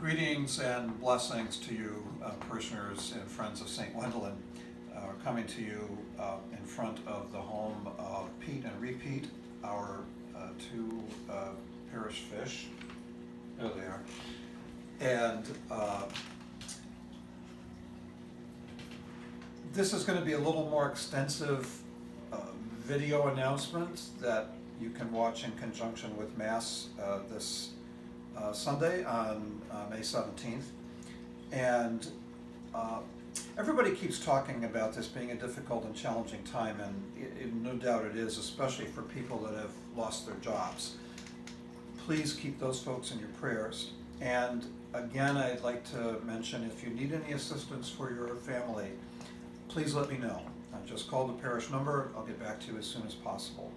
Greetings and blessings to you, parishioners and friends of St. Wendelin. We're coming to you in front of the home of Pete and Repeat, our two parish fish. There they are. And this is going to be a little more extensive video announcement that you can watch in conjunction with Mass this Sunday on May 17th. And everybody keeps talking about this being a difficult and challenging time, and no doubt it is, especially for people that have lost their jobs. Please keep those folks in your prayers. And again, I'd like to mention, if you need any assistance for your family, please let me know. Just call the parish number. I'll get back to you as soon as possible.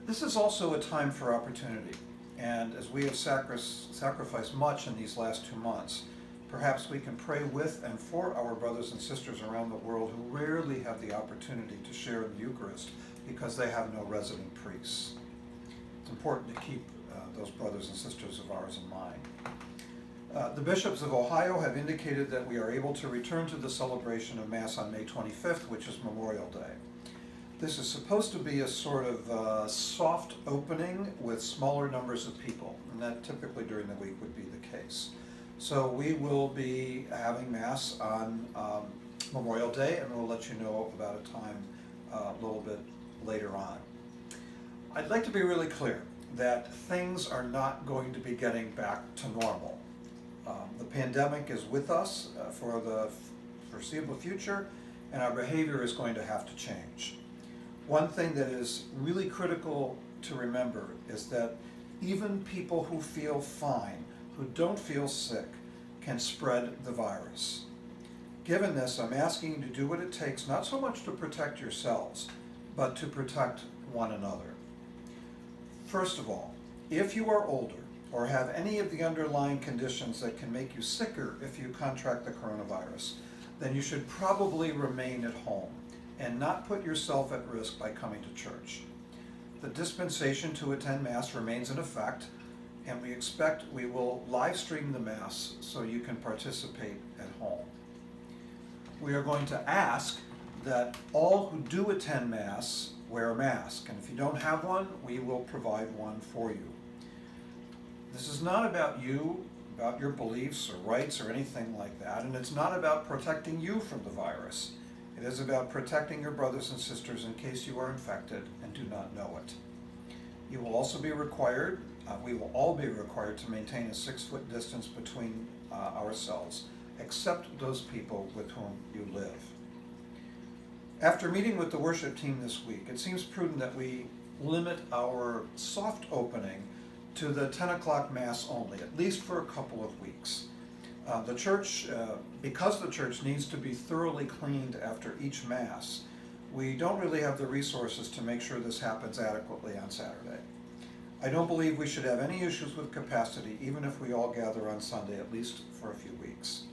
This is also a time for opportunity. And as we have sacrificed much in these last 2 months, perhaps we can pray with and for our brothers and sisters around the world who rarely have the opportunity to share in the Eucharist because they have no resident priests. It's important to keep those brothers and sisters of ours in mind. The bishops of Ohio have indicated that we are able to return to the celebration of Mass on May 25th, which is Memorial Day. This is supposed to be a sort of soft opening with smaller numbers of people, and that typically during the week would be the case. So we will be having Mass on Memorial Day, and we'll let you know about a time a little bit later on. I'd like to be really clear that things are not going to be getting back to normal. The pandemic is with us for the foreseeable future, and our behavior is going to have to change. One thing that is really critical to remember is that even people who feel fine, who don't feel sick, can spread the virus. Given this, I'm asking you to do what it takes, not so much to protect yourselves, but to protect one another. First of all, if you are older or have any of the underlying conditions that can make you sicker if you contract the coronavirus, then you should probably remain at home and not put yourself at risk by coming to church. The dispensation to attend Mass remains in effect, and we expect we will live stream the Mass so you can participate at home. We are going to ask that all who do attend Mass wear a mask, and if you don't have one, we will provide one for you. This is not about you, about your beliefs or rights or anything like that, and it's not about protecting you from the virus. It is about protecting your brothers and sisters in case you are infected and do not know it. You will also be required, we will all be required to maintain a 6-foot distance between ourselves, except those people with whom you live. After meeting with the worship team this week, it seems prudent that we limit our soft opening to the 10 o'clock Mass only, at least for a couple of weeks. The church, because the church needs to be thoroughly cleaned after each Mass, we don't really have the resources to make sure this happens adequately on Saturday. I don't believe we should have any issues with capacity, even if we all gather on Sunday, at least for a few weeks.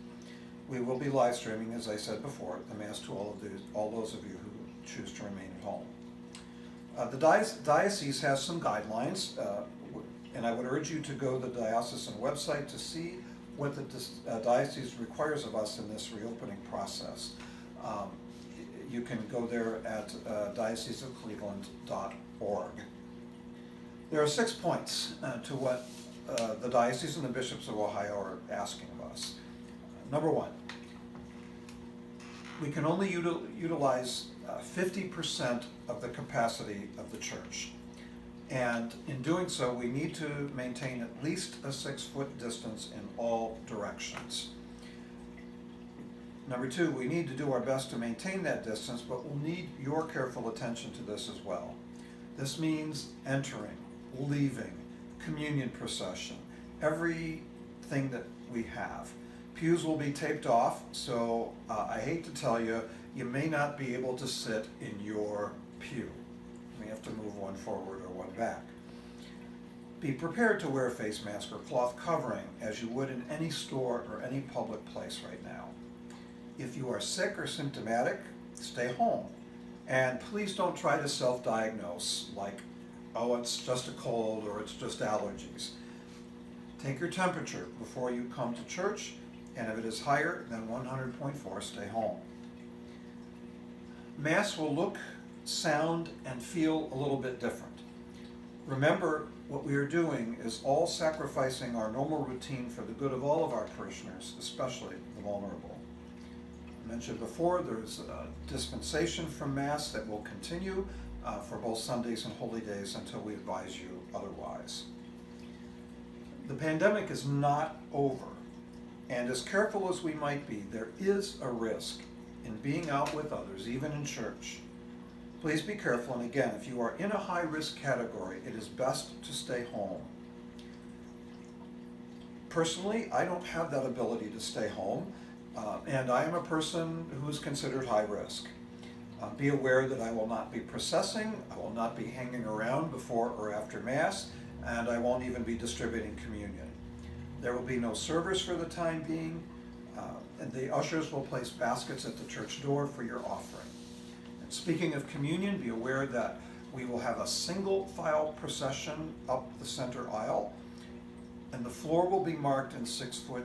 We will be live streaming, as I said before, the Mass to all those of you who choose to remain at home. The diocese has some guidelines, and I would urge you to go to the diocesan website to see what the diocese requires of us in this reopening process. You can go there at dioceseofcleveland.org. There are 6 points to what the diocese and the bishops of Ohio are asking of us. Number 1, we can only utilize 50% of the capacity of the church. And in doing so, we need to maintain at least a 6-foot distance in all directions. Number 2, we need to do our best to maintain that distance, but we'll need your careful attention to this as well. This means entering, leaving, communion procession, everything that we have. Pews will be taped off, so I hate to tell you, you may not be able to sit in your pew. We have to move one forward or one back. Be prepared to wear a face mask or cloth covering as you would in any store or any public place right now. If you are sick or symptomatic, stay home. And please don't try to self-diagnose like, oh, it's just a cold or it's just allergies. Take your temperature before you come to church, and if it is higher than 100.4, stay home. Mass will look, sound, and feel a little bit different. Remember, what we are doing is all sacrificing our normal routine for the good of all of our parishioners, especially the vulnerable. I mentioned before, there's a dispensation from Mass that will continue for both Sundays and holy days until we advise you otherwise. The pandemic is not over, and as careful as we might be, there is a risk in being out with others, even in church. Please be careful, and again, if you are in a high-risk category, it is best to stay home. Personally, I don't have that ability to stay home, and I am a person who is considered high risk. Be aware that I will not be processing, I will not be hanging around before or after Mass, and I won't even be distributing communion. There will be no servers for the time being, and the ushers will place baskets at the church door for your offering. And speaking of communion, be aware that we will have a single file procession up the center aisle, and the floor will be marked in 6-foot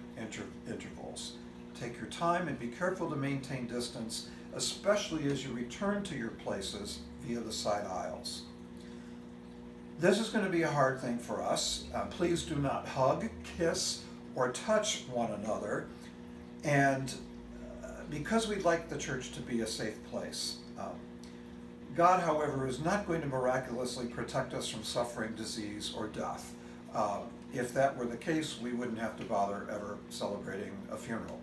intervals. Take your time and be careful to maintain distance, especially as you return to your places via the side aisles. This is going to be a hard thing for us. Please do not hug, kiss, or touch one another. And because we'd like the church to be a safe place. God, however, is not going to miraculously protect us from suffering, disease, or death. If that were the case, we wouldn't have to bother ever celebrating a funeral.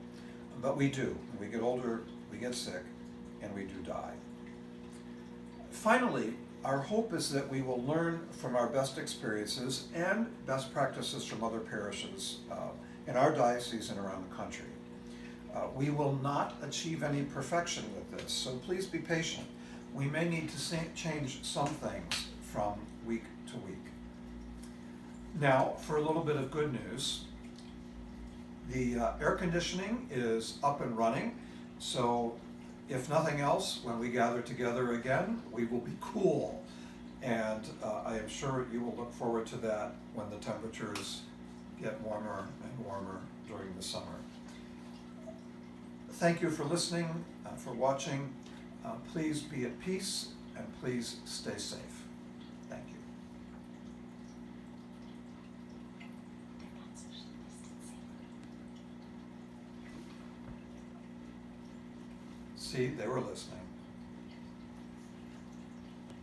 But we do. We get older, we get sick, and we do die. Finally, our hope is that we will learn from our best experiences and best practices from other parishes in our diocese and around the country. We will not achieve any perfection with this, so please be patient. We may need to change some things from week to week. Now, for a little bit of good news, the air conditioning is up and running, so if nothing else, when we gather together again, we will be cool. And I am sure you will look forward to that when the temperatures get warmer and warmer during the summer. Thank you for listening, for watching. Please be at peace and please stay safe. Thank you. See, they were listening.